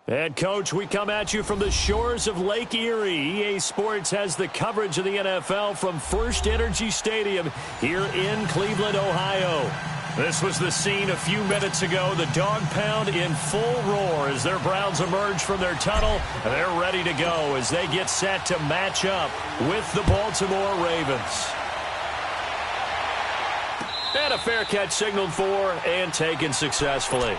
And, Coach, we come at you from the shores of Lake Erie. EA Sports has the coverage of the NFL from First Energy Stadium here in Cleveland, Ohio. This was the scene a few minutes ago. The dog pound in full roar as their Browns emerge from their tunnel. They're ready to go as they get set to match up with the Baltimore Ravens. And a fair catch signaled for and taken successfully.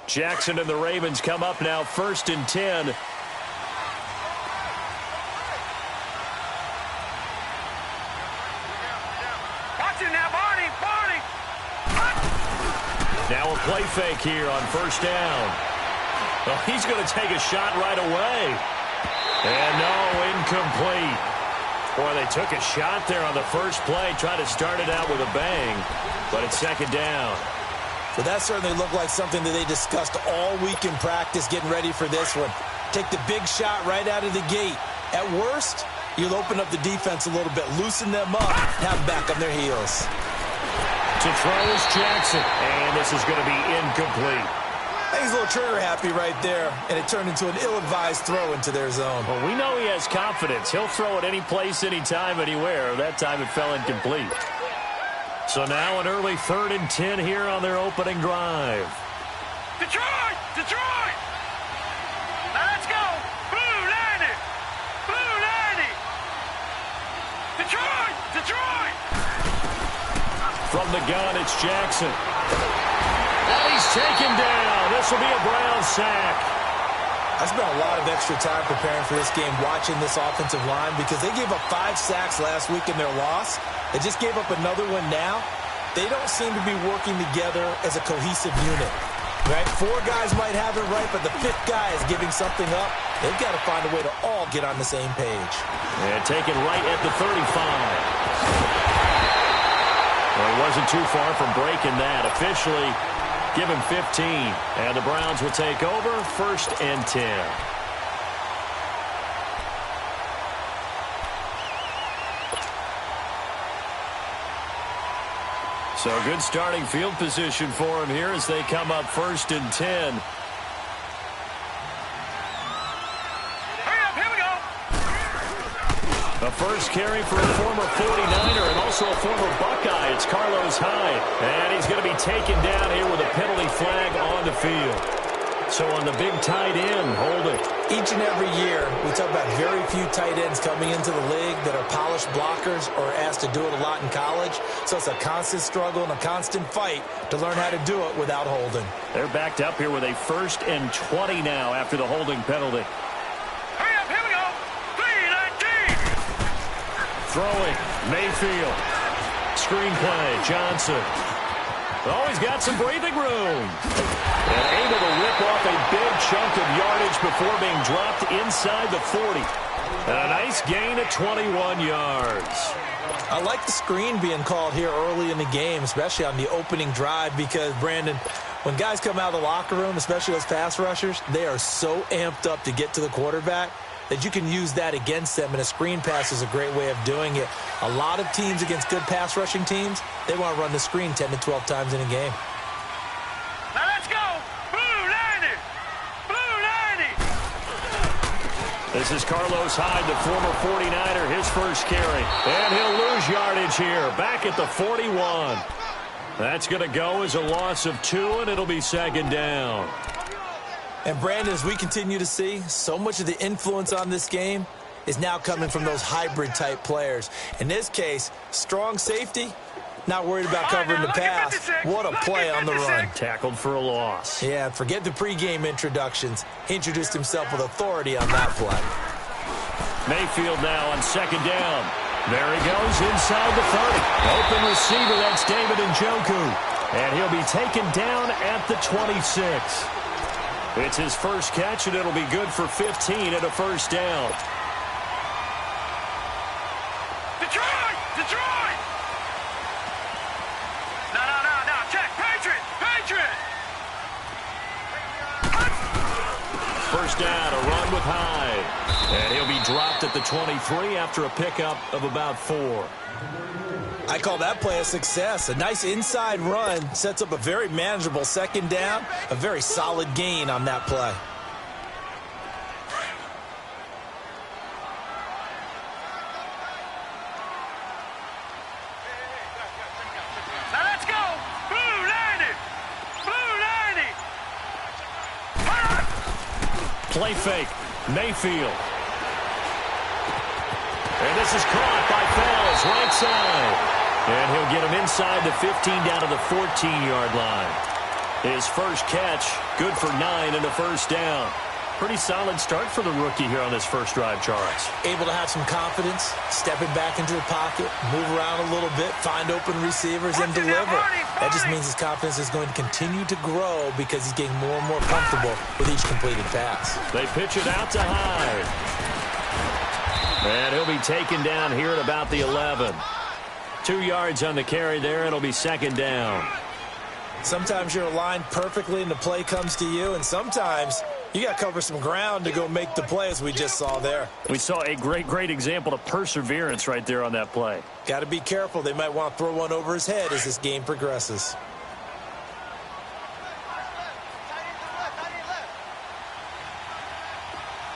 Jackson and the Ravens come up now, 1st and 10. Now a play fake here on 1st down. Well, he's going to take a shot right away. And no, incomplete. Boy, they took a shot there on the first play, tried to start it out with a bang, but it's 2nd down. Well, that certainly looked like something that they discussed all week in practice, getting ready for this one. Take the big shot right out of the gate. At worst, you'll open up the defense a little bit, loosen them up, have them back on their heels. To throw is Jackson, and this is going to be incomplete. I think he's a little trigger happy right there, and it turned into an ill-advised throw into their zone. Well, we know he has confidence. He'll throw it any place, anytime, anywhere. That time it fell incomplete. So now an early 3rd and 10 here on their opening drive. Detroit! Detroit! Now let's go! Blue 90! Blue 90! Detroit! Detroit! From the gun, it's Jackson. And he's taken down. This will be a Brown sack. I spent a lot of extra time preparing for this game, watching this offensive line, because they gave up 5 sacks last week in their loss. They just gave up another one now. They don't seem to be working together as a cohesive unit. Right? 4 guys might have it right, but the 5th guy is giving something up. They've got to find a way to all get on the same page. And taken right at the 35. Well, he wasn't too far from breaking that. Officially, give him 15. And the Browns will take over, 1st and 10. So good starting field position for him here as they come up 1st and 10. Hurry up, here we go! A first carry for a former 49er and also a former Buckeye. It's Carlos Hyde. And he's going to be taken down here with a penalty flag on the field. So on the big tight end, holding. Each and every year, we talk about very few tight ends coming into the league that are polished blockers or asked to do it a lot in college. So it's a constant struggle and a constant fight to learn how to do it without holding. They're backed up here with a 1st and 20 now after the holding penalty. Hurry up, here we go! 3-19! Throwing, Mayfield. Screenplay, Johnson. Oh, he's got some breathing room. And able to rip off a big chunk of yardage before being dropped inside the 40. And a nice gain of 21 yards. I like the screen being called here early in the game, especially on the opening drive, because, Brandon, when guys come out of the locker room, especially those pass rushers, they are so amped up to get to the quarterback that you can use that against them, and a screen pass is a great way of doing it. A lot of teams against good pass rushing teams, they want to run the screen 10 to 12 times in a game. Now let's go! Blue 90! Blue 90! This is Carlos Hyde, the former 49er, his first carry. And he'll lose yardage here, back at the 41. That's going to go as a loss of 2, and it'll be 2nd down. And, Brandon, as we continue to see, so much of the influence on this game is now coming from those hybrid-type players. In this case, strong safety, not worried about covering the pass. What a play on the run. Tackled for a loss. Yeah, forget the pregame introductions. He introduced himself with authority on that play. Mayfield now on 2nd down. There he goes inside the 30. Open receiver, that's David Njoku. And he'll be taken down at the 26. It's his first catch, and it'll be good for 15 and a 1st down. Detroit! Detroit! No, no, no, no. first down, a run with Hyde. And he'll be dropped at the 23 after a pickup of about 4. I call that play a success. A nice inside run sets up a very manageable second down, a very solid gain on that play. Now let's go. Blue 90. Blue 90. Play fake. Mayfield. And this is caught by Fells, right side. And he'll get him inside the 15 down to the 14-yard line. His first catch, good for 9 and a first down. Pretty solid start for the rookie here on this first drive, Charles. Able to have some confidence, stepping back into the pocket, move around a little bit, find open receivers, and deliver. That just means his confidence is going to continue to grow because he's getting more and more comfortable with each completed pass. They pitch it out to Hyde. And he'll be taken down here at about the 11. 2 yards on the carry there. It'll be second down. Sometimes you're aligned perfectly and the play comes to you, and sometimes you got to cover some ground to go make the play, as we just saw there. We saw a great example of perseverance right there on that play. Got to be careful. They might want to throw one over his head as this game progresses.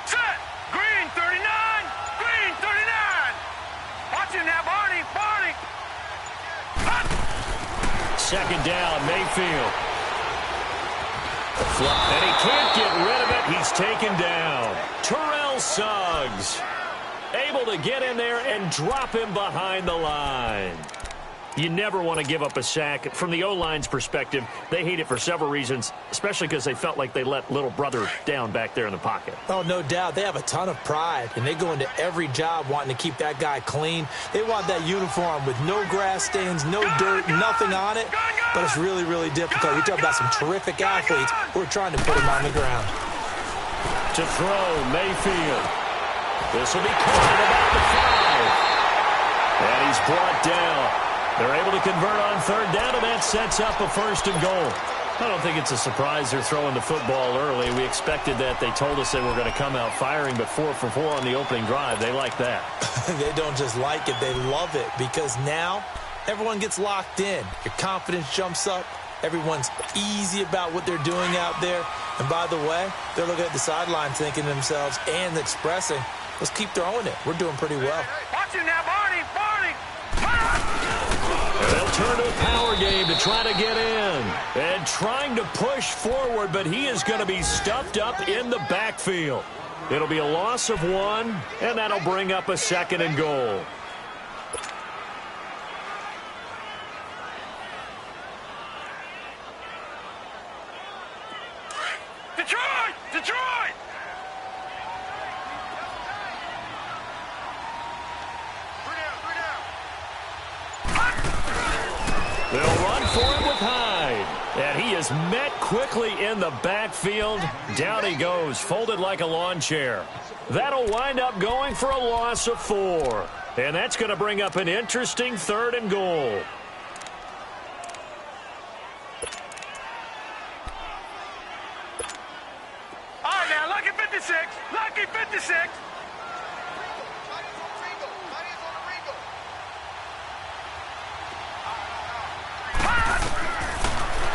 Set. Green 39. Green 39. Watch him now, Barney. Barney. Second down, Mayfield. And he can't get rid of it. He's taken down. Terrell Suggs able to get in there and drop him behind the line. You never want to give up a sack. From the O-line's perspective, they hate it for several reasons, especially because they felt like they let little brother down back there in the pocket. Oh, no doubt. They have a ton of pride, and they go into every job wanting to keep that guy clean. They want that uniform with no grass stains, no dirt, nothing on it. But it's really, really difficult. You're talking about some terrific athletes who are trying to put him on the ground. To throw, Mayfield. This will be caught at about the 5. And he's brought down. They're able to convert on third down, and that sets up a first and goal. I don't think it's a surprise they're throwing the football early. We expected that. They told us they were going to come out firing, but 4 for 4 on the opening drive. They like that. They don't just like it, they love it, because now everyone gets locked in. Your confidence jumps up. Everyone's easy about what they're doing out there. And by the way, they're looking at the sideline thinking to themselves and expressing, let's keep throwing it. We're doing pretty well. Watch him now, Barney. Barney. They'll turn to a power game to try to get in. And trying to push forward, but he is going to be stuffed up in the backfield. It'll be a loss of 1, and that'll bring up a second and goal. Detroit! Detroit! They'll run for him with Hyde. And he is met quickly in the backfield. Down he goes, folded like a lawn chair. That'll wind up going for a loss of 4. And that's going to bring up an interesting third and goal. All right, now, lucky 56. Lucky 56.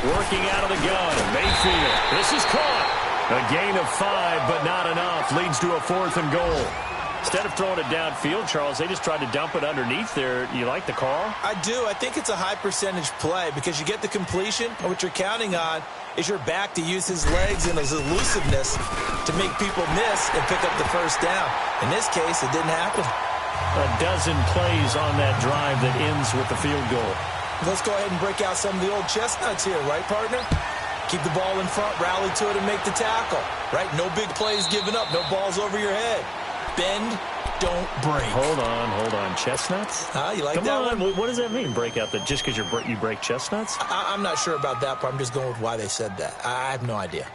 Working out of the gun, Mayfield. This is caught. A gain of 5, but not enough. Leads to a 4th and goal. Instead of throwing it downfield, Charles, they just tried to dump it underneath there. You like the call? I do. I think it's a high-percentage play because you get the completion, and what you're counting on is your back to use his legs and his elusiveness to make people miss and pick up the first down. In this case, it didn't happen. A dozen plays on that drive that ends with the field goal. Let's go ahead and break out some of the old chestnuts here, right, partner? Keep the ball in front, rally to it, and make the tackle, right? No big plays given up, no balls over your head. Bend, don't break. Hold on. Chestnuts? You like Come that on. one? What does that mean, break out? Just because you break chestnuts? I'm not sure about that part. I'm just going with why they said that. I have no idea.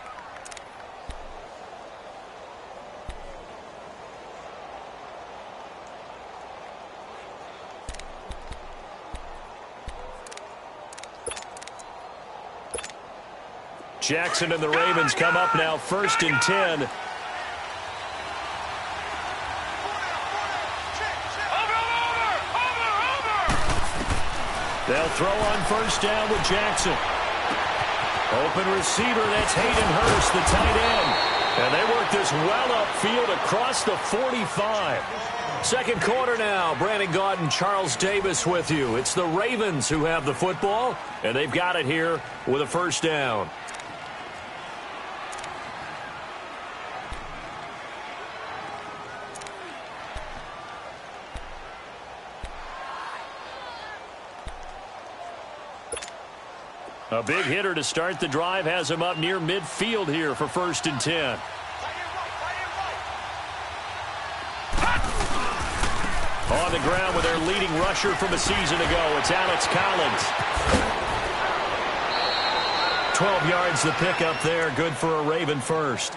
Jackson and the Ravens come up now 1st and 10 They'll throw on first down with Jackson. Open receiver, that's Hayden Hurst, the tight end. And they work this well upfield across the 45. Second quarter now. Brandon Gaudin and Charles Davis with you. It's the Ravens who have the football, and they've got it here with a first down. A big hitter to start the drive has him up near midfield here for 1st and 10. On the ground with their leading rusher from a season ago, it's Alex Collins. 12 yards the pickup there, good for a Raven first.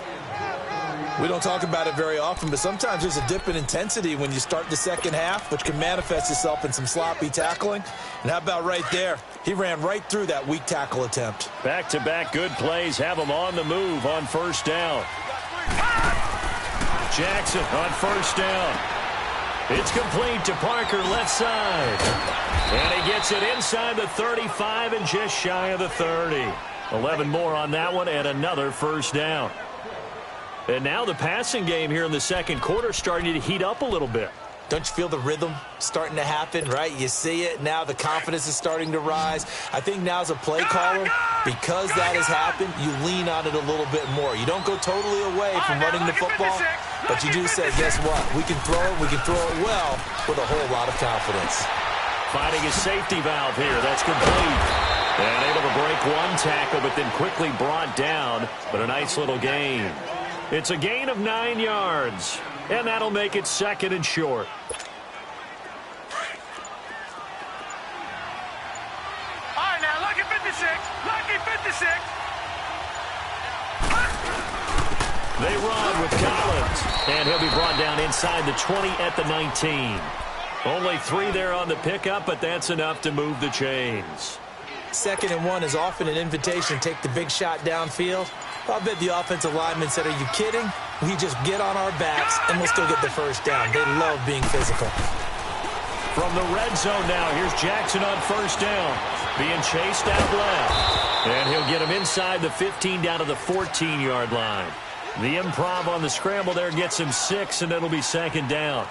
We don't talk about it very often, but sometimes there's a dip in intensity when you start the second half, which can manifest itself in some sloppy tackling. And how about right there? He ran right through that weak tackle attempt. Back-to-back good plays have him on the move on first down. Jackson on first down. It's complete to Parker, left side. And he gets it inside the 35 and just shy of the 30. 11 more on that one and another first down. And now the passing game here in the second quarter starting to heat up a little bit. Don't you feel the rhythm starting to happen, right? You see it. Now the confidence is starting to rise. I think now as a play caller, because that has happened, you lean on it a little bit more. You don't go totally away from running the football, but you do say, guess what? We can throw it well with a whole lot of confidence. Finding a safety valve here. That's complete. And able to break one tackle, but then quickly brought down. But a nice little gain. It's a gain of 9 yards, and that'll make it 2nd and short. All right, now, lucky 56. Lucky 56. They run with Collins, and he'll be brought down inside the 20 at the 19. Only 3 there on the pickup, but that's enough to move the chains. 2nd and 1 is often an invitation to take the big shot downfield. I bet the offensive lineman said, are you kidding? We just get on our backs, and we'll still get the first down. They love being physical. From the red zone now, here's Jackson on first down. Being chased out left. And he'll get him inside the 15 down to the 14-yard line. The improv on the scramble there gets him 6, and it'll be 2nd down.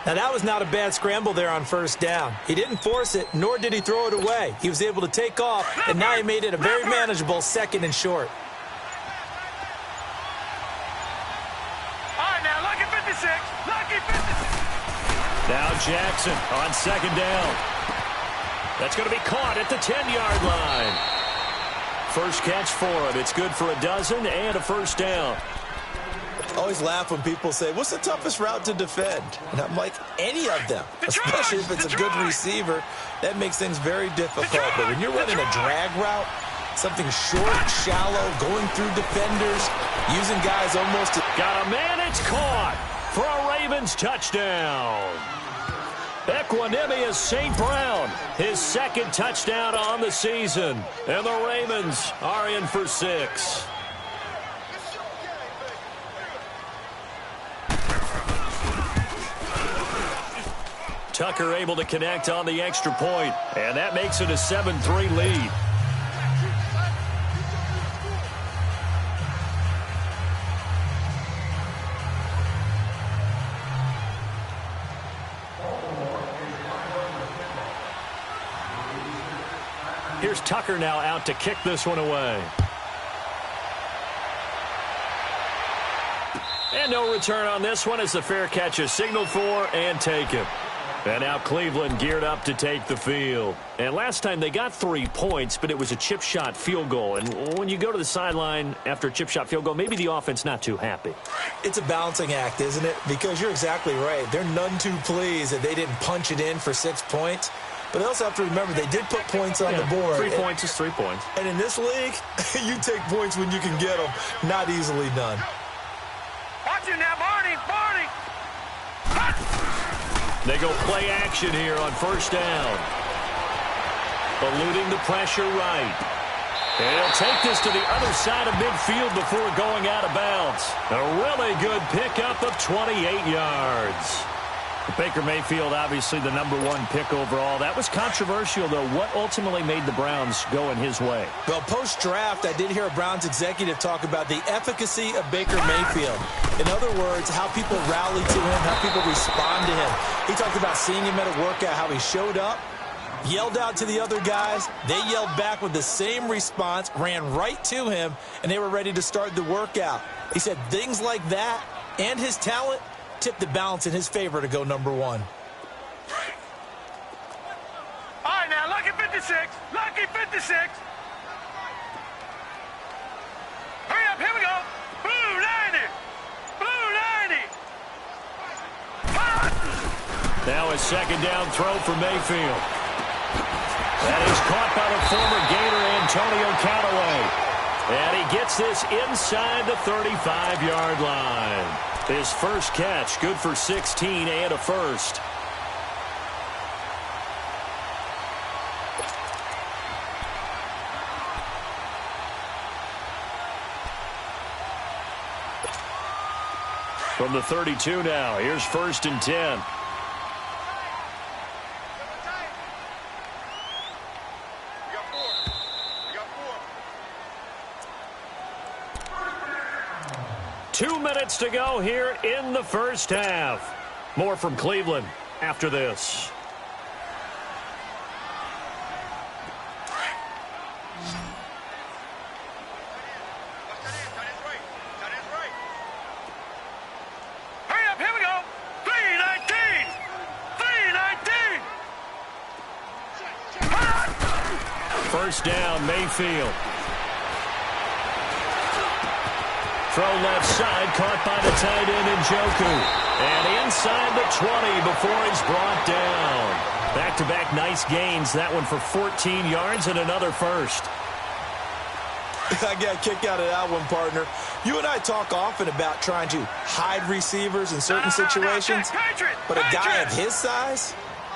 Now, that was not a bad scramble there on first down. He didn't force it, nor did he throw it away. He was able to take off, and now he made it a very manageable 2nd and short. Now Jackson on 2nd down. That's going to be caught at the 10-yard line. First catch for him. It's good for a dozen and a first down. I always laugh when people say, what's the toughest route to defend? And I'm like, any of them, especially if it's a good receiver. That makes things very difficult. But when you're running a drag route, something short, shallow, going through defenders, using guys almost to... Got a man, it's caught for a Ravens touchdown. Equanimous St. Brown, his 2nd touchdown on the season. And the Ravens are in for 6. Tucker able to connect on the extra point, and that makes it a 7-3 lead. Here's Tucker now out to kick this one away. And no return on this one as the fair catch is signaled for and taken. And now Cleveland geared up to take the field. And last time they got 3 points, but it was a chip shot field goal. And when you go to the sideline after a chip shot field goal, maybe the offense not too happy. It's a balancing act, isn't it? Because you're exactly right. They're none too pleased that they didn't punch it in for 6 points. But they also have to remember they did put points on the board. 3 points is 3 points. And in this league, you take points when you can get them. Not easily done. Watch it now, Barney. Barney. They go play action here on first down. Eluding the pressure right. And he'll take this to the other side of midfield before going out of bounds. A really good pickup of 28 yards. Baker Mayfield, obviously the #1 pick overall. That was controversial, though. What ultimately made the Browns go in his way? Well, post-draft, I did hear a Browns executive talk about the efficacy of Baker Mayfield. In other words, how people rally to him, how people respond to him. He talked about seeing him at a workout, how he showed up, yelled out to the other guys. They yelled back with the same response, ran right to him, and they were ready to start the workout. He said things like that and his talent tipped the balance in his favor to go #1. All right, now, lucky 56. Lucky 56. Hurry up, here we go. Blue 90. Blue 90. Now a second down throw for Mayfield. That is caught by the former Gator Antonio Callaway. And he gets this inside the 35-yard line. His first catch, good for 16 and a first. From the 32 now, here's 1st and 10. Two minutes to go here in the first half. More from Cleveland after this. Hurry up, here we go. 319. 319. First down, Mayfield. Throw left side, caught by the tight end Njoku. And inside the 20 before he's brought down. Back-to-back nice gains. That one for 14 yards and another first. I got a kick out of that one, partner. You and I talk often about trying to hide receivers in certain situations. But a guy of his size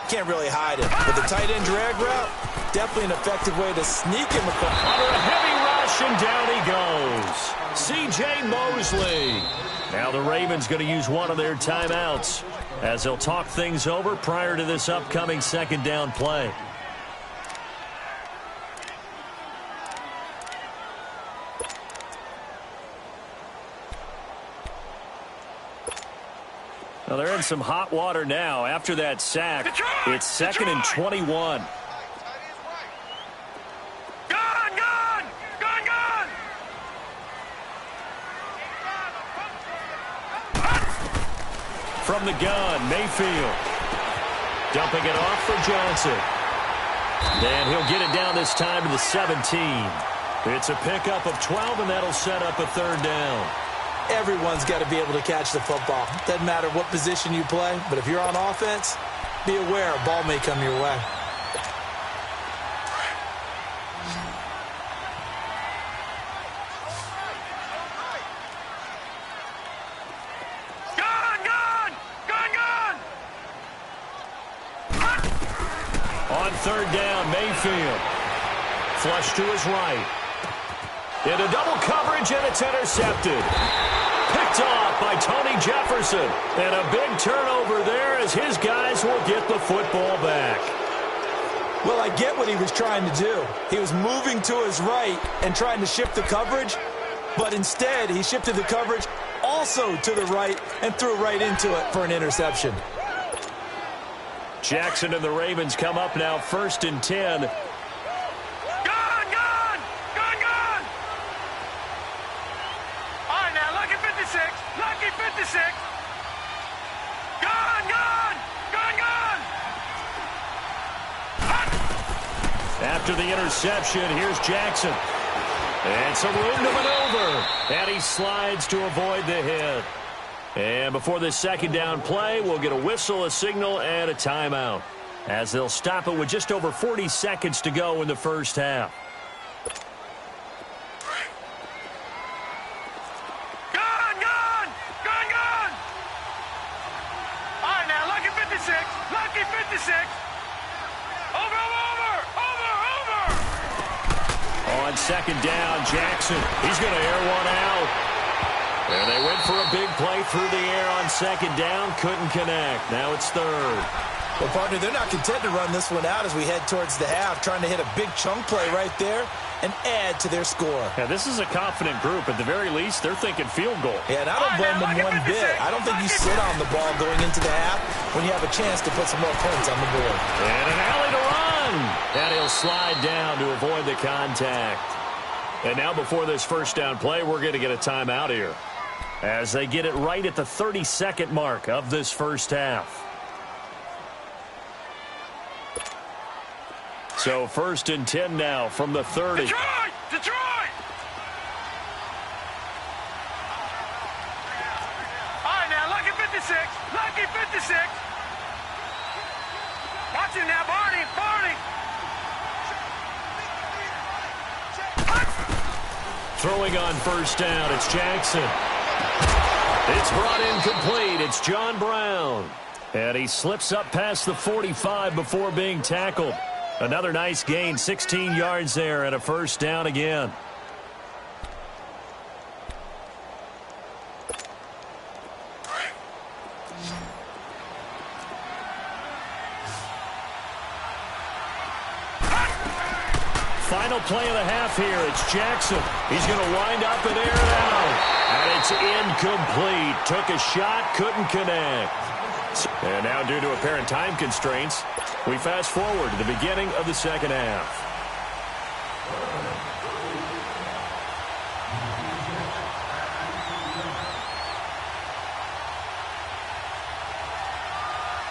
can't really hide it. But the tight end drag route, definitely an effective way to sneak him across. Under a heavy rush, and down he goes. C.J. Mosley. Now the Ravens going to use one of their timeouts as they'll talk things over prior to this upcoming second down play. Well, they're in some hot water now. After that sack, it's 2nd and 21. From the gun, Mayfield. Dumping it off for Johnson. And he'll get it down this time to the 17. It's a pickup of 12, and that'll set up a 3rd down. Everyone's got to be able to catch the football. Doesn't matter what position you play, but if you're on offense, be aware a ball may come your way. On 3rd down, Mayfield. Flush to his right. Into double coverage, and it's intercepted. Picked off by Tony Jefferson. And a big turnover there as his guys will get the football back. Well, I get what he was trying to do. He was moving to his right and trying to shift the coverage. But instead, he shifted the coverage also to the right and threw right into it for an interception. Jackson and the Ravens come up now, 1st and 10. Gun! All right, now, lucky 56. Lucky 56. Gun! After the interception, here's Jackson. And some room to maneuver. And he slides to avoid the hit. And before this second down play, we'll get a whistle, a signal, and a timeout, as they'll stop it with just over 40 seconds to go in the first half. Gun! All right, now, lucky 56. Lucky 56. Over. On 2nd down, Jackson. He's going to air one out. And they went for a big play through the air on second down. Couldn't connect. Now it's third. Well, partner, they're not content to run this one out as we head towards the half, trying to hit a big chunk play right there and add to their score. Yeah, this is a confident group. At the very least, they're thinking field goal. Yeah, and I don't blame them one bit. I don't think you sit on the ball going into the half when you have a chance to put some more points on the board. And an alley to run. And he'll slide down to avoid the contact. And now before this first down play, we're going to get a timeout here as they get it right at the 30-second mark of this first half. So 1st and 10 now from the 30. Detroit! Detroit! All right, now, lucky 56. Lucky 56. Watch him now, Barney. Barney. Throwing on first down, it's Jackson. It's brought in complete. It's John Brown. And he slips up past the 45 before being tackled. Another nice gain, 16 yards there, and a first down again. Final play of the half here. It's Jackson. He's going to wind up and air it out. And it's incomplete. Took a shot, couldn't connect. And now, due to apparent time constraints, we fast forward to the beginning of the second half.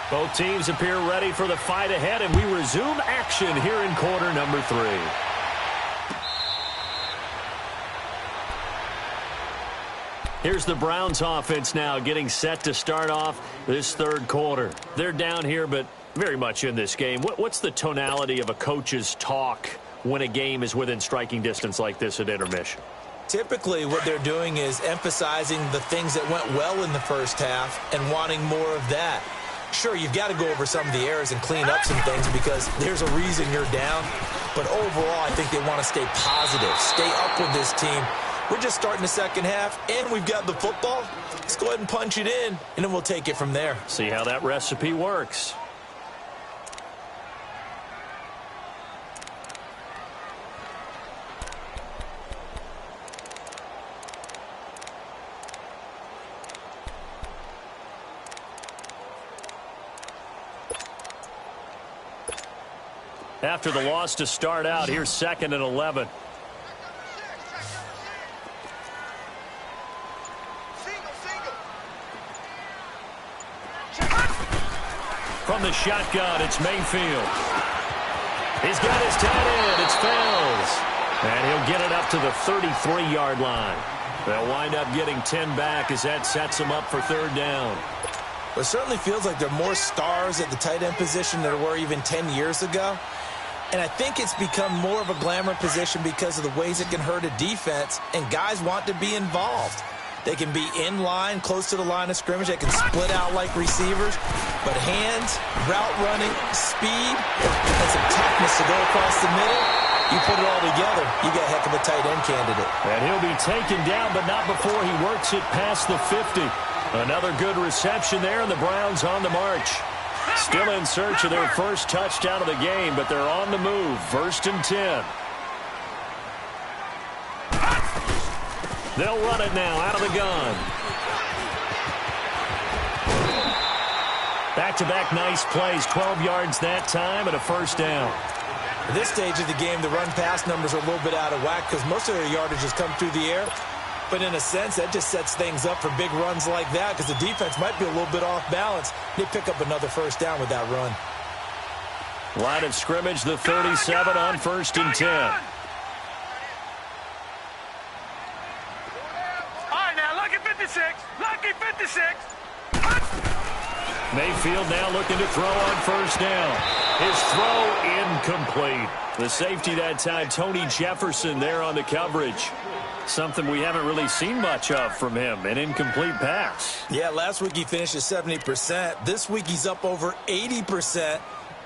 Both teams appear ready for the fight ahead, and we resume action here in quarter number 3. Here's the Browns offense now getting set to start off this third quarter. They're down here, but very much in this game. What's the tonality of a coach's talk when a game is within striking distance like this at intermission? Typically, what they're doing is emphasizing the things that went well in the first half and wanting more of that. Sure, you've got to go over some of the errors and clean up some things because there's a reason you're down. But overall, I think they want to stay positive, stay up with this team. We're just starting the second half, and we've got the football. Let's go ahead and punch it in, and then we'll take it from there. See how that recipe works. After the loss to start out, here's 2nd and 11. From the shotgun, it's Mayfield. He's got his tight end. It's Fells. And he'll get it up to the 33-yard line. They'll wind up getting 10 back as that sets them up for third down. It certainly feels like there are more stars at the tight end position than there were even 10 years ago. And I think it's become more of a glamour position because of the ways it can hurt a defense, and guys want to be involved. They can be in line, close to the line of scrimmage. They can split out like receivers. But hands, route running, speed, and some toughness to go across the middle, you put it all together, you got a heck of a tight end candidate. And he'll be taken down, but not before he works it past the 50. Another good reception there, and the Browns on the march. Still in search of their first touchdown of the game, but they're on the move. 1st and 10. They'll run it now out of the gun. Back-to-back nice plays. 12 yards that time and a first down. At this stage of the game, the run-pass numbers are a little bit out of whack because most of their yardage has come through the air. But in a sense, that just sets things up for big runs like that because the defense might be a little bit off balance. They pick up another first down with that run. Line of scrimmage, the 37 on 1st and 10. All right, now, lucky 56. Lucky 56. Mayfield now looking to throw on first down. His throw incomplete. The safety that time, Tony Jefferson there on the coverage. Something we haven't really seen much of from him, an incomplete pass. Yeah, last week he finished at 70%. This week he's up over 80%.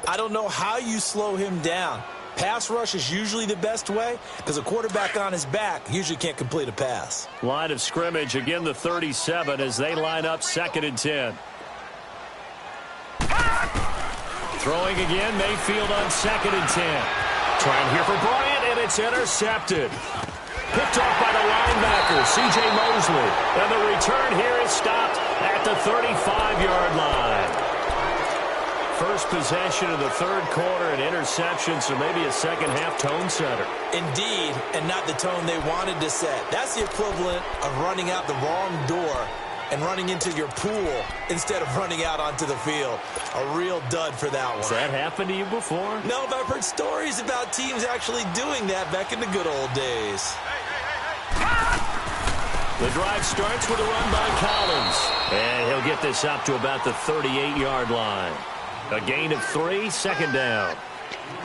I don't know how you slow him down. Pass rush is usually the best way because a quarterback on his back usually can't complete a pass. Line of scrimmage, again the 37 as they line up 2nd and 10. Throwing again, Mayfield on 2nd and 10. Trying here for Bryant, and it's intercepted. Picked off by the linebacker, C.J. Mosley. And the return here is stopped at the 35-yard line. First possession of the 3rd quarter, an interception, so maybe a second-half tone setter. Indeed, and not the tone they wanted to set. That's the equivalent of running out the wrong door and running into your pool instead of running out onto the field. A real dud for that one. Has that happened to you before? No, but I've heard stories about teams actually doing that back in the good old days. The drive starts with a run by Collins. And he'll get this up to about the 38-yard line. A gain of 3, 2nd down.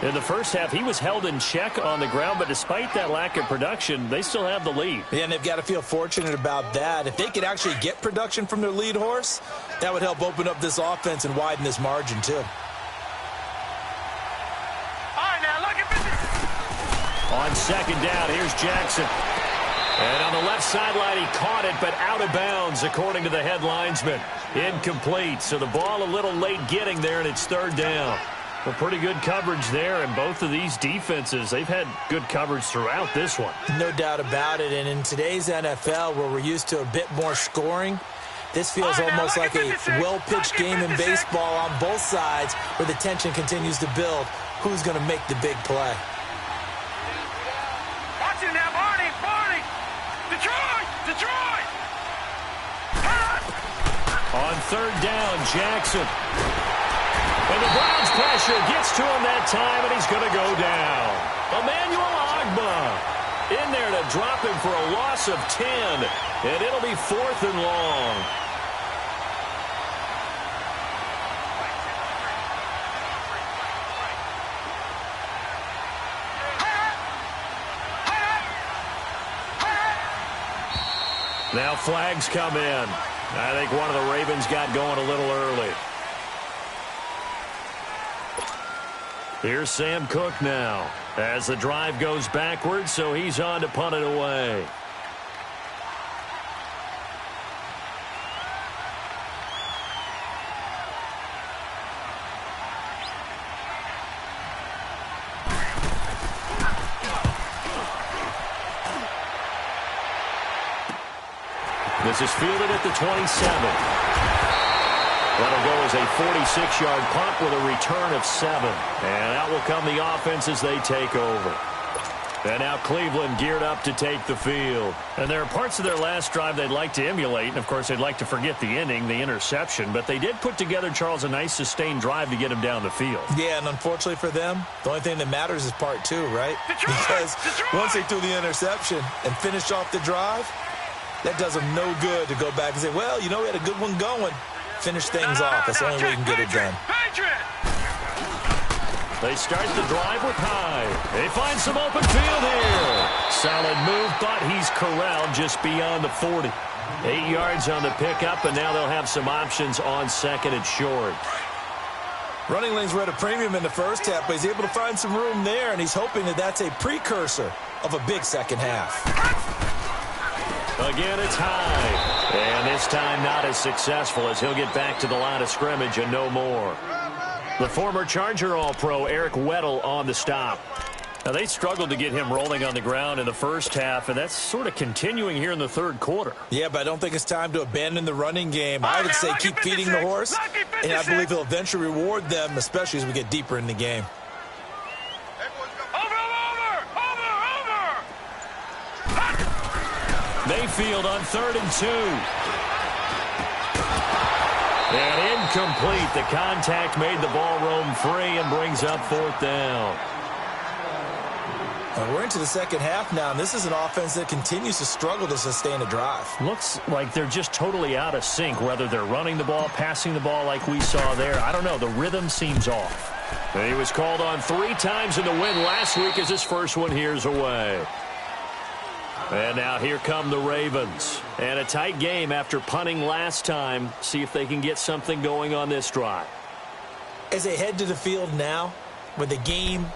In the first half, he was held in check on the ground, but despite that lack of production, they still have the lead. Yeah, and they've got to feel fortunate about that. If they could actually get production from their lead horse, that would help open up this offense and widen this margin, too. All right, now look at this. On 2nd down, here's Jackson. And on the left sideline, he caught it, but out of bounds, according to the head linesman. Incomplete, so the ball a little late getting there, and it's 3rd down. Well, pretty good coverage there, and both of these defenses, they've had good coverage throughout this one. No doubt about it, and in today's NFL, where we're used to a bit more scoring, this feels almost like a well-pitched game in baseball on both sides, where the tension continues to build. Who's going to make the big play? Watch it now, Barney, Barney. Detroit, Detroit. On 3rd down, Jackson. And the Browns pressure gets to him that time, and he's going to go down. Emmanuel Ogbah in there to drop him for a loss of 10, and it'll be 4th and long. Now flags come in. I think one of the Ravens got going a little early. Here's Sam Cook now as the drive goes backwards, so he's on to punt it away. This is fielded at the 27. That'll go as a 46-yard punt with a return of 7. And out will come the offense as they take over. And now Cleveland geared up to take the field. And there are parts of their last drive they'd like to emulate. And, of course, they'd like to forget the inning, the interception. But they did put together, Charles, a nice sustained drive to get him down the field. Yeah, and unfortunately for them, the only thing that matters is part 2, right? Because once they threw the interception and finished off the drive, that does them no good to go back and say, well, you know, we had a good one going. Finish things off. That's the only way you can get it done. They start the drive with Hyde. They find some open field here. Solid move, but he's corralled just beyond the 40. 8 yards on the pickup, and now they'll have some options on 2nd and short. Running lanes were at a premium in the first half, but he's able to find some room there, and he's hoping that that's a precursor of a big second half. Again, it's Hyde. And this time not as successful as he'll get back to the line of scrimmage and no more. The former Charger All-Pro Eric Weddle on the stop. Now, they struggled to get him rolling on the ground in the first half, and that's sort of continuing here in the 3rd quarter. Yeah, but I don't think it's time to abandon the running game. I would say keep feeding the horse, and I believe he'll eventually reward them, especially as we get deeper in the game. Mayfield on 3rd and 2. And incomplete. The contact made the ball roam free and brings up 4th down. And we're into the second half now, and this is an offense that continues to struggle to sustain a drive. Looks like they're just totally out of sync, whether they're running the ball, passing the ball like we saw there. I don't know. The rhythm seems off. And he was called on 3 times in the win last week as his first one here's away. And now here come the Ravens. And a tight game after punting last time. See if they can get something going on this drive. As they head to the field now, with the game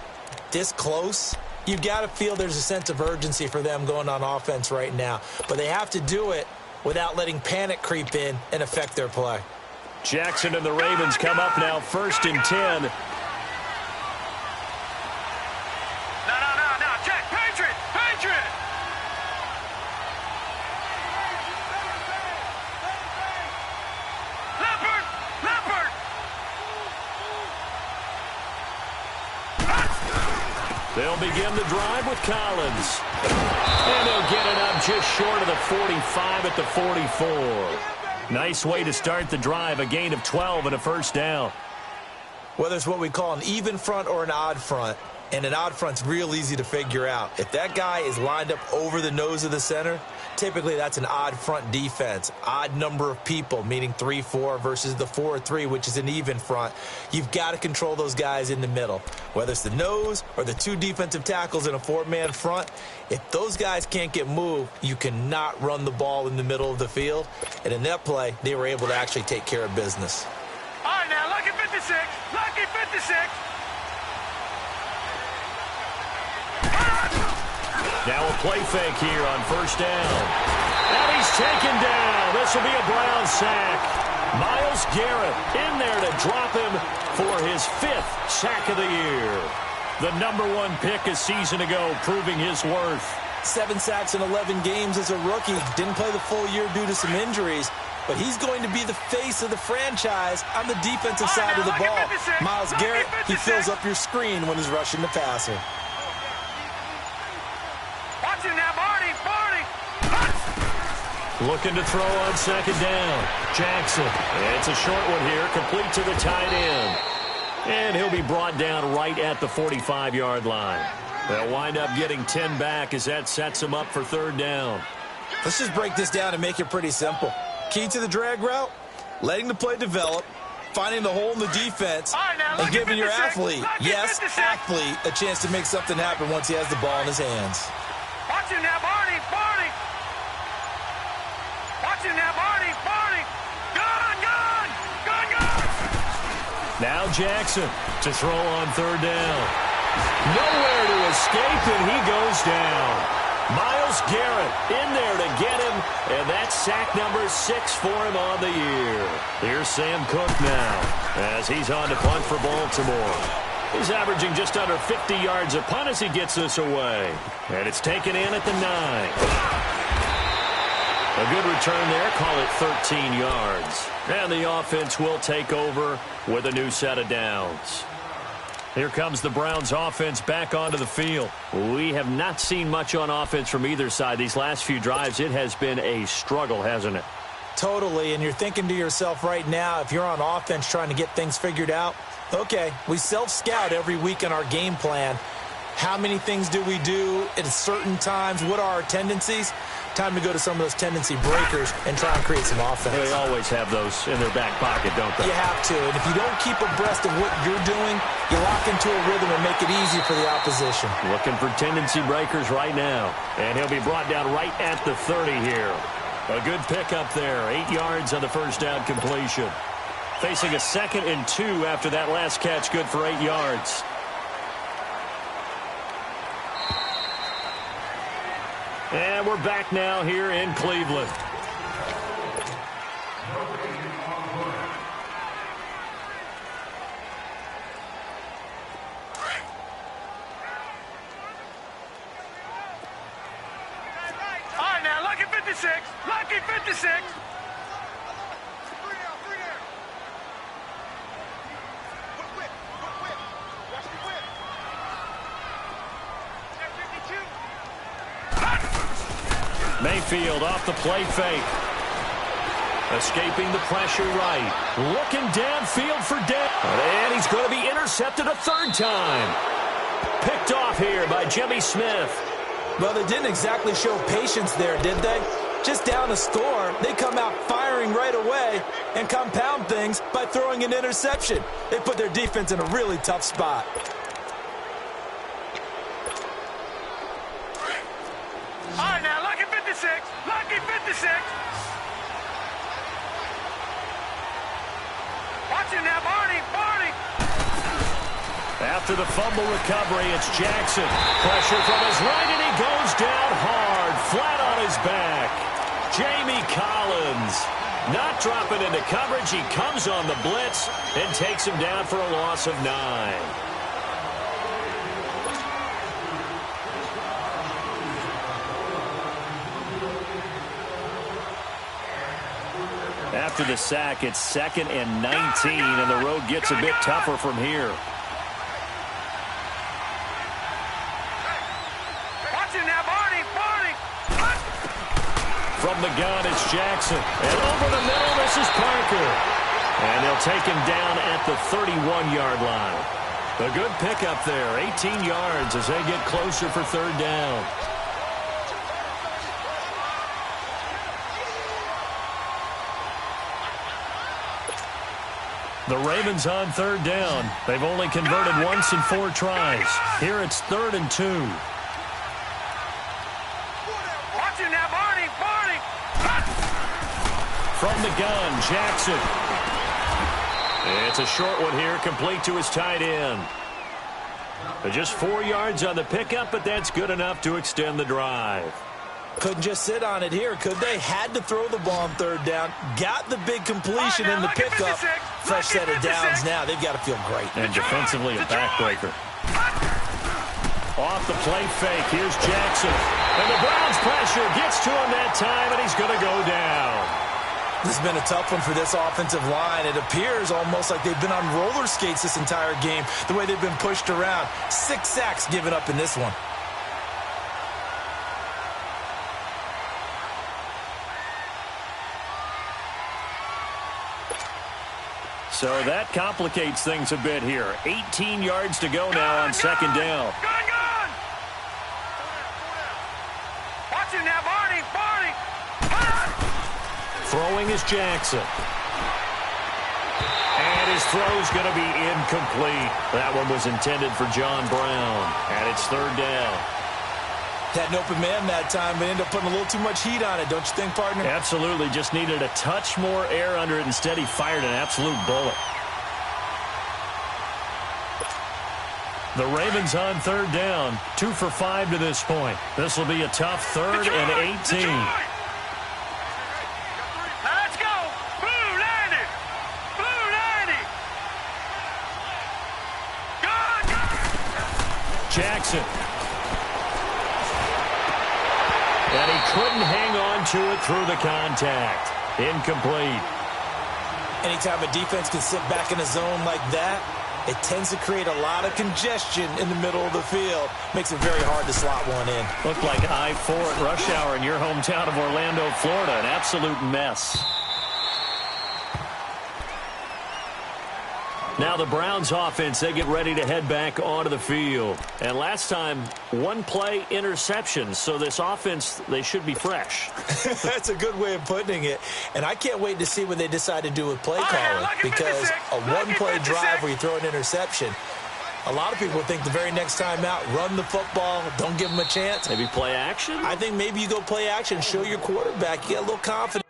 this close, you've got to feel there's a sense of urgency for them going on offense right now. But they have to do it without letting panic creep in and affect their play. Jackson and the Ravens come up now 1st and 10. No. Check. Patriot. Leopard. They'll begin the drive with Collins. And they'll get it up just short of the 45 at the 44. Nice way to start the drive, a gain of 12 and a first down. Whether it's what we call an even front or an odd front, and an odd front's real easy to figure out. If that guy is lined up over the nose of the center, typically that's an odd front defense. Odd number of people, meaning 3-4 versus the 4-3, which is an even front. You've got to control those guys in the middle. Whether it's the nose or the 2 defensive tackles in a 4-man front, if those guys can't get moved, you cannot run the ball in the middle of the field. And in that play, they were able to actually take care of business. All right, now, lucky 56. Now a play fake here on first down. And he's taken down. This will be a Brown sack. Myles Garrett in there to drop him for his 5th sack of the year. The #1 pick a season ago, proving his worth. 7 sacks in 11 games as a rookie. Didn't play the full year due to some injuries. But he's going to be the face of the franchise on the defensive side of the ball. Myles Garrett, he fills up your screen when he's rushing the passer. Watch it now, Barney. Looking to throw on 2nd down. Jackson. It's a short one here, complete to the tight end. And he'll be brought down right at the 45-yard line. They'll wind up getting 10 back as that sets them up for 3rd down. Let's just break this down and make it pretty simple. Key to the drag route, letting the play develop, finding the hole in the defense, and giving your athlete, yes, athlete, a chance to make something happen once he has the ball in his hands. Watch it now, Barney. Watch it now, Barney. Gun. Now Jackson to throw on 3rd down. Nowhere to escape, and he goes down. Myles Garrett in there to get him, and that's sack number 6 for him on the year. Here's Sam Cook now as he's on to punt for Baltimore. He's averaging just under 50 yards a punt as he gets this away. And it's taken in at the 9. A good return there, call it 13 yards. And the offense will take over with a new set of downs. Here comes the Browns offense back onto the field. We have not seen much on offense from either side. These last few drives, it has been a struggle, hasn't it? Totally, and you're thinking to yourself right now, if you're on offense trying to get things figured out, okay, we self-scout every week in our game plan. How many things do we do at certain times? What are our tendencies? Time to go to some of those tendency breakers and try and create some offense. They always have those in their back pocket, don't they? You have to, and if you don't keep abreast of what you're doing, you lock into a rhythm and make it easy for the opposition. Looking for tendency breakers right now. And he'll be brought down right at the 30 here. A good pickup there. 8 yards on the first down completion. Facing a 2nd and 2 after that last catch, good for 8 yards. And we're back now here in Cleveland. All right, now, lucky 56. Lucky 56. Mayfield off the play fake. Escaping the pressure right. Looking downfield for Dan. And he's going to be intercepted a 3rd time. Picked off here by Jimmy Smith. Well, they didn't exactly show patience there, did they? Just down a score, they come out firing right away and compound things by throwing an interception. They put their defense in a really tough spot. All right, now, lucky 56. Lucky 56. Watch it now, Barney. After the fumble recovery, it's Jackson. Pressure from his right, and he goes down hard, flat on his back. Jamie Collins not dropping into coverage. He comes on the blitz and takes him down for a loss of 9. After the sack, it's 2nd and 19, and the road gets a bit tougher from here. From the gun, it's Jackson. And over the middle, this is Parker. And they'll take him down at the 31-yard line. A good pickup there, 18 yards as they get closer for 3rd down. The Ravens on 3rd down. They've only converted once in 4 tries. Here it's 3rd and 2. From the gun, Jackson. It's a short one here, complete to his tight end. Just 4 yards on the pickup, but that's good enough to extend the drive. Couldn't just sit on it here, could they? Had to throw the ball on 3rd down. Got the big completion in the pickup. Fresh set of downs now. They've got to feel great. And defensively, a backbreaker. Off the play fake, here's Jackson. And the Browns pressure gets to him that time, and he's going to go down. This has been a tough one for this offensive line. It appears almost like they've been on roller skates this entire game, the way they've been pushed around. 6 sacks given up in this one. So that complicates things a bit here. 18 yards to go now on 2nd down. Watch it now, Barney. Throwing is Jackson. And his throw's going to be incomplete. That one was intended for John Brown. And it's 3rd down. Had an open man that time, but ended up putting a little too much heat on it, don't you think, partner? Absolutely. Just needed a touch more air under it. Instead, he fired an absolute bullet. The Ravens on 3rd down. 2 for 5 to this point. This will be a tough 3rd and 18. Let's go. Blue 90. Blue 90. Good. Jackson. And he couldn't hang on to it through the contact. Incomplete. Anytime a defense can sit back in a zone like that, it tends to create a lot of congestion in the middle of the field. Makes it very hard to slot one in. Looked like I-4 at rush hour in your hometown of Orlando, Florida. An absolute mess. Now the Browns offense, they get ready to head back onto the field. And last time, 1 play interception. So this offense, they should be fresh. That's a good way of putting it. And I can't wait to see what they decide to do with play calling. Because a 1-play drive where you throw an interception, a lot of people think the very next time out, run the football, don't give them a chance. Maybe play action? I think maybe you go play action, show your quarterback, you get a little confidence.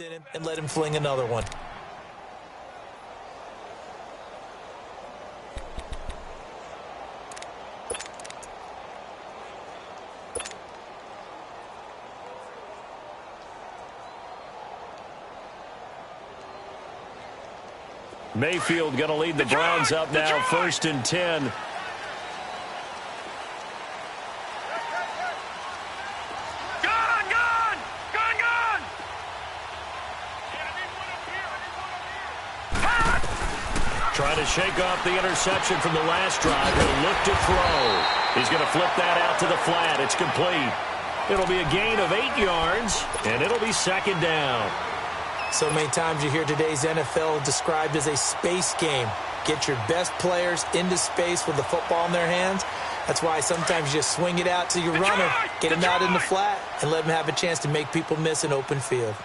In him and let him fling another one. Mayfield going to lead the Browns up now, 1st and 10. Trying to shake off the interception from the last drive. He'll look to throw. He's going to flip that out to the flat. It's complete. It'll be a gain of 8 yards, and it'll be 2nd down. So many times you hear today's NFL described as a space game. Get your best players into space with the football in their hands. That's why sometimes you just swing it out to your runner, get him out in the flat, and let him have a chance to make people miss an open field.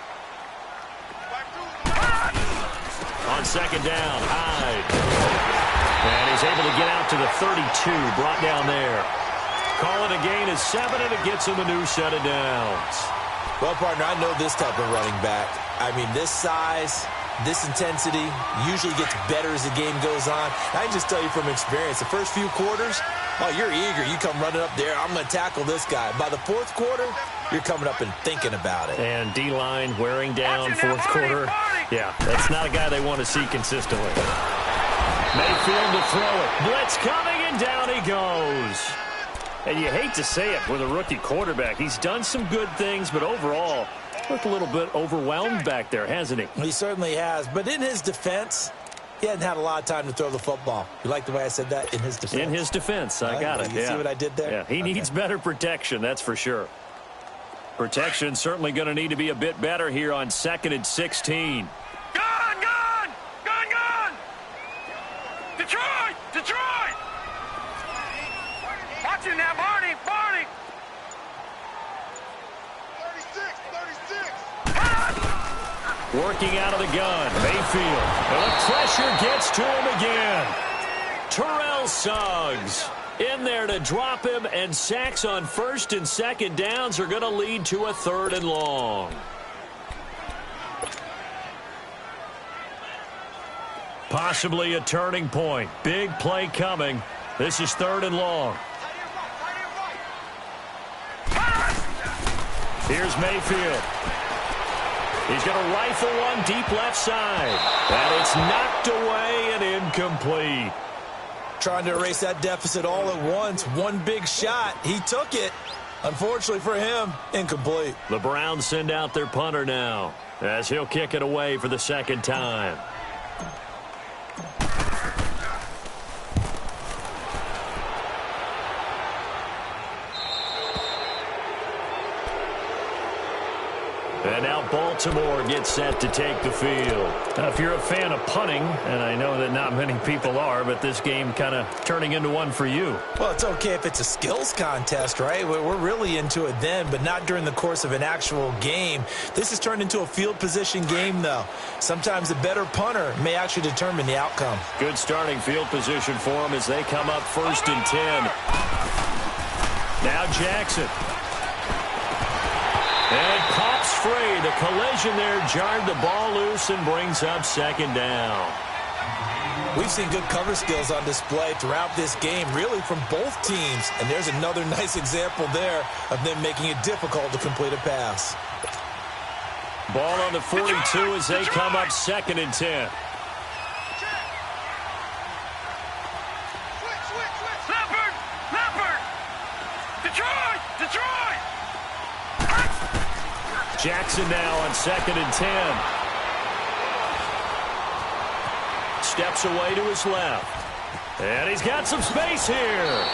On 2nd down, Hyde. And he's able to get out to the 32, brought down there. Call it a gain of 7, and it gets him a new set of downs. Well, partner, I know this type of running back. I mean, this size, this intensity usually gets better as the game goes on. I can just tell you from experience, the first few quarters, oh, you're eager. You come running up there, I'm going to tackle this guy. By the 4th quarter, you're coming up and thinking about it. And D-line wearing down 4th quarter. Yeah, that's not a guy they want to see consistently. Mayfield to throw it. Blitz coming, and down he goes. And you hate to say it with a rookie quarterback. He's done some good things, but overall, looked a little bit overwhelmed back there, hasn't he? He certainly has. But in his defense, he hadn't had a lot of time to throw the football. You like the way I said that? In his defense? In his defense. I got it. You see what I did there? Yeah, he needs better protection, that's for sure. Protection certainly going to need to be a bit better here on 2nd and 16. Gun! Detroit! Watch it now, Barney! 36! Working out of the gun, Mayfield. And the pressure gets to him again. Terrell Suggs in there to drop him, and sacks on 1st and 2nd downs are going to lead to a 3rd and long. Possibly a turning point. Big play coming. This is 3rd and long. Here's Mayfield. He's going to rifle one deep left side. And it's knocked away and incomplete. Trying to erase that deficit all at once. One big shot. He took it. Unfortunately for him, incomplete. The Browns send out their punter now, as he'll kick it away for the 2nd time. And now Baltimore gets set to take the field. Now, if you're a fan of punting, and I know that not many people are, but this game kind of turning into one for you. Well, it's okay if it's a skills contest, right? We're really into it then, but not during the course of an actual game. This has turned into a field position game, though. Sometimes a better punter may actually determine the outcome. Good starting field position for them as they come up 1st and 10. Now Jackson. And pops free. The collision there jarred the ball loose and brings up 2nd down. We've seen good cover skills on display throughout this game, really from both teams. And there's another nice example there of them making it difficult to complete a pass. Ball on the 42 as they come up 2nd and 10. Leopard! Detroit! Jackson now on 2nd and 10. Steps away to his left. And he's got some space here.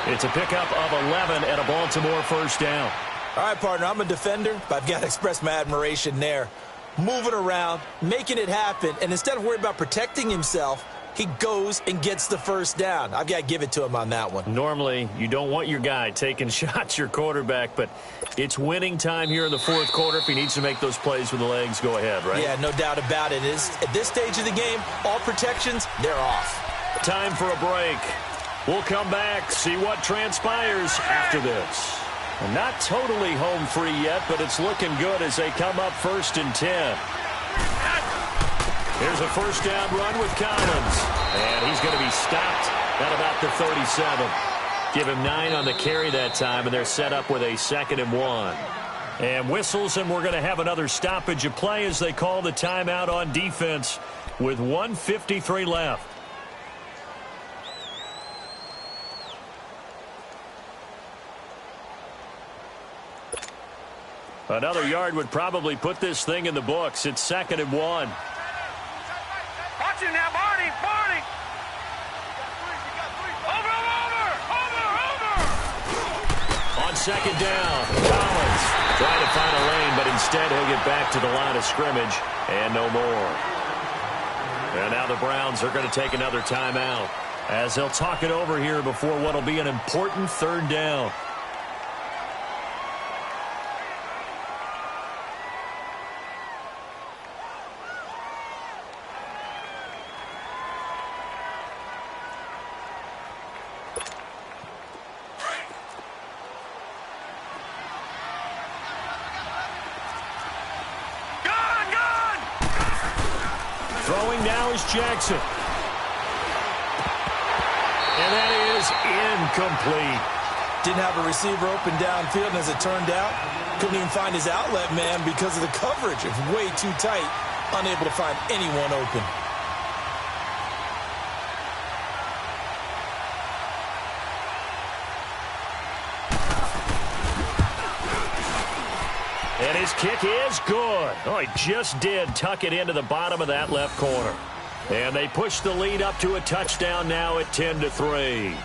It's a pickup of 11 and a Baltimore 1st down. All right, partner, I'm a defender, but I've got to express my admiration there. Moving around, making it happen, and instead of worrying about protecting himself, he goes and gets the first down. I've got to give it to him on that one. Normally, you don't want your guy taking shots, your quarterback, but it's winning time here in the fourth quarter. If he needs to make those plays with the legs, go ahead, right? Yeah, no doubt about it. At this stage of the game, all protections, they're off. Time for a break. We'll come back, see what transpires after this. Not totally home free yet, but it's looking good as they come up 1st and 10. Here's a first down run with Collins. And he's going to be stopped at about the 37. Give him 9 on the carry that time, and they're set up with a 2nd and 1. And whistles, and we're going to have another stoppage of play as they call the timeout on defense with 1:53 left. Another yard would probably put this thing in the books. It's 2nd and 1. Watch him now, Barney, Barney. Over. On 2nd down, Collins trying to find a lane, but instead he'll get back to the line of scrimmage and no more. And now the Browns are going to take another timeout as they'll talk it over here before what will be an important 3rd down. Throwing now is Jackson. And that is incomplete. Didn't have a receiver open downfield, and as it turned out, couldn't even find his outlet man because of the coverage. It was way too tight, unable to find anyone open. And his kick is good. Oh, he just did tuck it into the bottom of that left corner. And they push the lead up to a touchdown now at 10-3.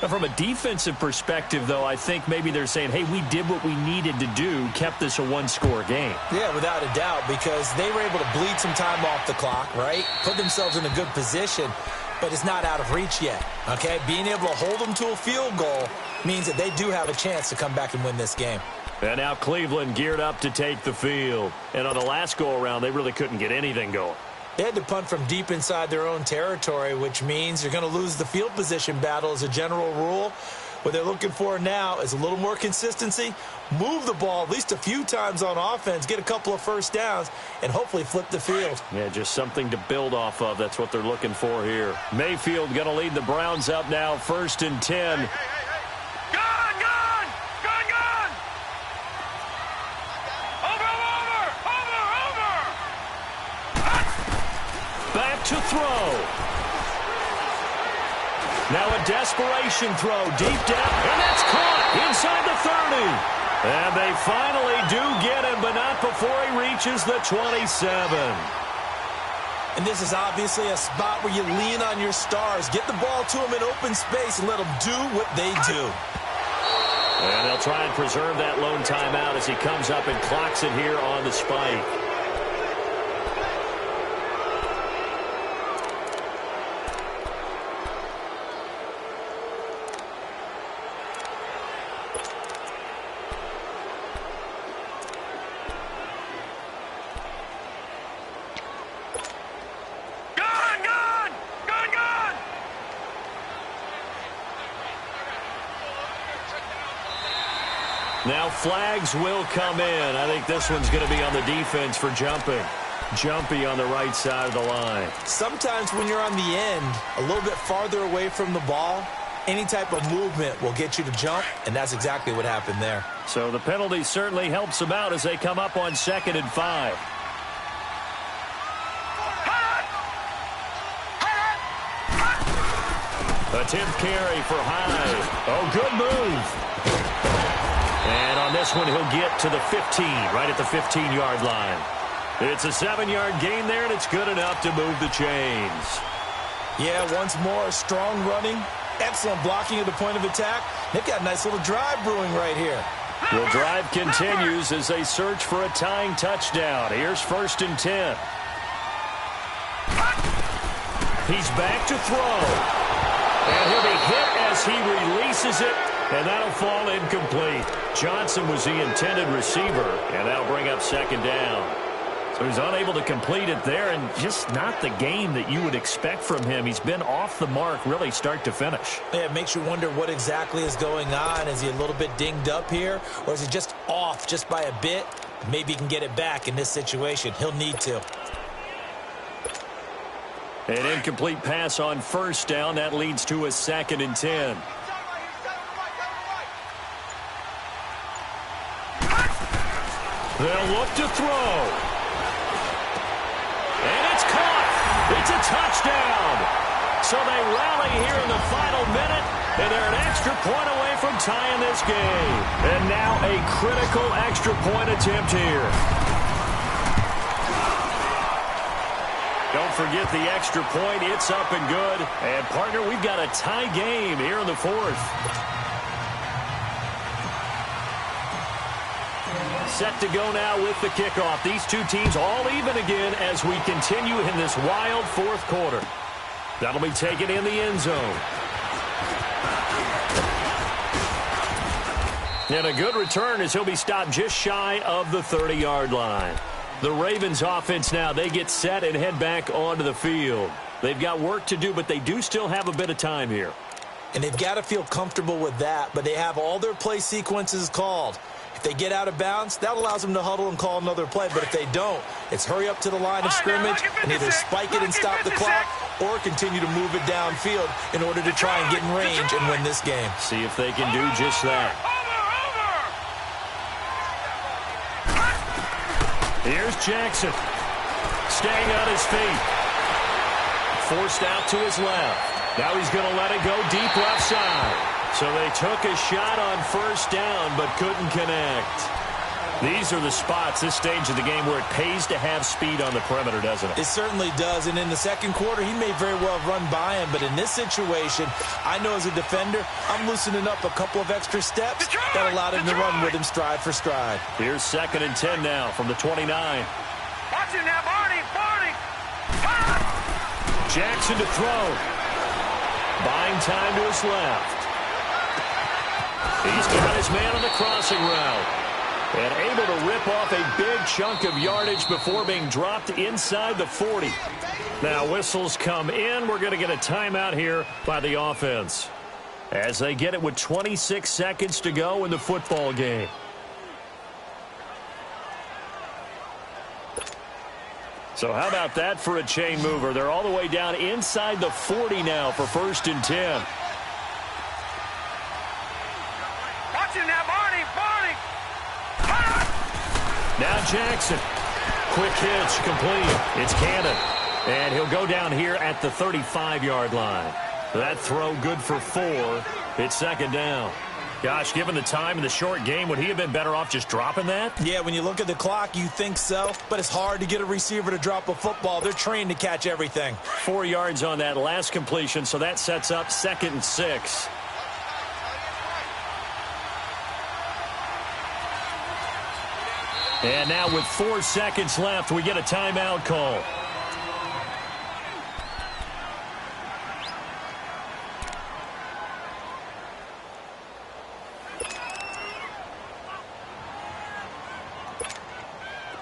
Now, from a defensive perspective, though, I think maybe they're saying, hey, we did what we needed to do, kept this a one-score game. Yeah, without a doubt, because they were able to bleed some time off the clock, right? Put themselves in a good position, but it's not out of reach yet, okay? Being able to hold them to a field goal means that they do have a chance to come back and win this game. And now Cleveland geared up to take the field. And on the last go-around, they really couldn't get anything going. They had to punt from deep inside their own territory, which means you're going to lose the field position battle as a general rule. What they're looking for now is a little more consistency, move the ball at least a few times on offense, get a couple of first downs, and hopefully flip the field. Yeah, just something to build off of. That's what they're looking for here. Mayfield going to lead the Browns up now, 1st and 10. Back to throw. Now a desperation throw deep down, and that's caught inside the 30. And they finally do get him, but not before he reaches the 27. And this is obviously a spot where you lean on your stars. Get the ball to them in open space and let them do what they do. And they'll try and preserve that lone timeout as he comes up and clocks it here on the spike. Now flags will come in. I think this one's going to be on the defense for jumping. Jumpy on the right side of the line. Sometimes when you're on the end, a little bit farther away from the ball, any type of movement will get you to jump, and that's exactly what happened there. So the penalty certainly helps them out as they come up on 2nd and 5. A 10th carry for Hyde. Oh, good move. And on this one, he'll get to the 15, right at the 15-yard line. It's a 7-yard gain there, and it's good enough to move the chains. Yeah, once more, strong running, excellent blocking at the point of attack. They've got a nice little drive brewing right here. The drive continues as they search for a tying touchdown. Here's 1st and 10. He's back to throw. And he'll be hit as he releases it, and that'll fall incomplete. Johnson was the intended receiver, and that'll bring up second down. So he's unable to complete it there, and just not the game that you would expect from him. He's been off the mark really start to finish. Yeah, it makes you wonder what exactly is going on. Is he a little bit dinged up here, or is he just off just by a bit? Maybe he can get it back in this situation. He'll need to. An incomplete pass on first down. That leads to a 2nd and 10. They'll look to throw. And it's caught. It's a touchdown. So they rally here in the final minute, and they're an extra point away from tying this game. And now a critical extra point attempt here. Don't forget the extra point. It's up and good. And, partner, we've got a tie game here in the 4th. Set to go now with the kickoff. These two teams all even again as we continue in this wild 4th quarter. That'll be taken in the end zone. And a good return as he'll be stopped just shy of the 30-yard line. The Ravens offense now, they get set and head back onto the field. They've got work to do, but they do still have a bit of time here. And they've got to feel comfortable with that, but they have all their play sequences called. If they get out of bounds, that allows them to huddle and call another play. But if they don't, it's hurry up to the line of scrimmage and either spike it and stop the clock or continue to move it downfield in order to try and get in range and win this game. See if they can do just that. Here's Jackson. Staying on his feet. Forced out to his left. Now he's going to let it go deep left side. So they took a shot on first down but couldn't connect. These are the spots, this stage of the game, where it pays to have speed on the perimeter, doesn't it? It certainly does. And in the second quarter, he may very well run by him. But in this situation, I know as a defender, I'm loosening up a couple of extra steps that allowed him to run with him stride for stride. Here's 2nd and 10 now from the 29. Watch him now, Barney. Jackson to throw. Buying time to his left. He's got his man on the crossing route. And able to rip off a big chunk of yardage before being dropped inside the 40. Now whistles come in. We're going to get a timeout here by the offense, as they get it with 26 seconds to go in the football game. So how about that for a chain mover? They're all the way down inside the 40 now for 1st and 10. Now, Barney. Now Jackson. Quick hitch, complete. It's Cannon. And he'll go down here at the 35-yard line. That throw good for 4. It's 2nd down. Gosh, given the time in the short game, would he have been better off just dropping that? Yeah, when you look at the clock, you think so. But it's hard to get a receiver to drop a football. They're trained to catch everything. 4 yards on that last completion, so that sets up 2nd and 6. And now with 4 seconds left, we get a timeout call.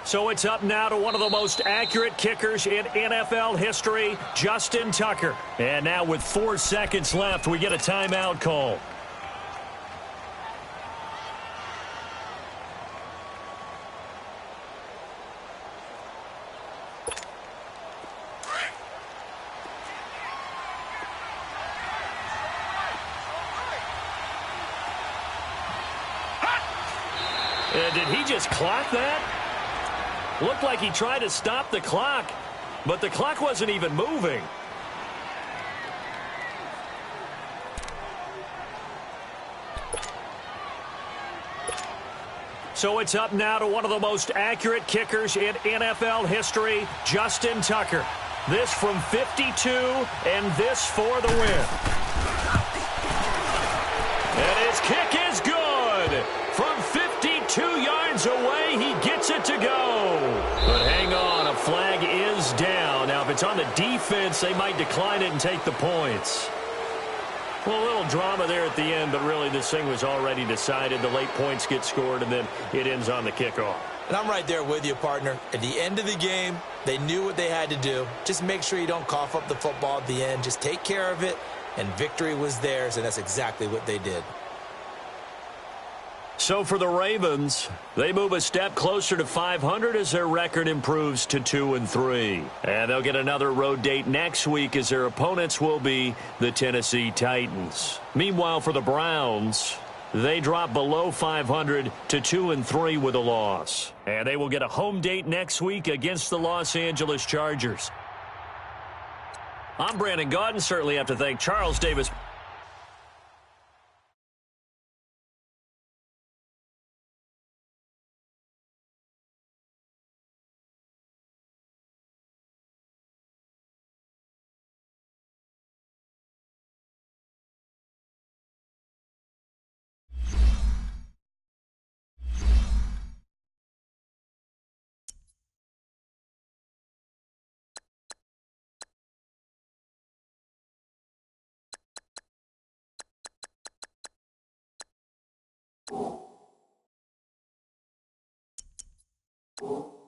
So it's up now to one of the most accurate kickers in NFL history, Justin Tucker. And now with 4 seconds left, we get a timeout call. Did he just clock that? Looked like he tried to stop the clock, but the clock wasn't even moving. So it's up now to one of the most accurate kickers in NFL history, Justin Tucker. This from 52, and this for the win. And his kick is good. From 52 yards away, he gets it to go. But hang on, a flag is down. Now, if it's on the defense, they might decline it and take the points. Well, a little drama there at the end, but really this thing was already decided. The late points get scored, and then it ends on the kickoff. And I'm right there with you, partner. At the end of the game, they knew what they had to do. Just make sure you don't cough up the football at the end. Just take care of it, and victory was theirs, and that's exactly what they did. So for the Ravens, they move a step closer to 500 as their record improves to 2-3. And they'll get another road date next week as their opponents will be the Tennessee Titans. Meanwhile, for the Browns, they drop below 500 to 2-3 with a loss. And they will get a home date next week against the Los Angeles Chargers. I'm Brandon Gaudin. Certainly have to thank Charles Davis. You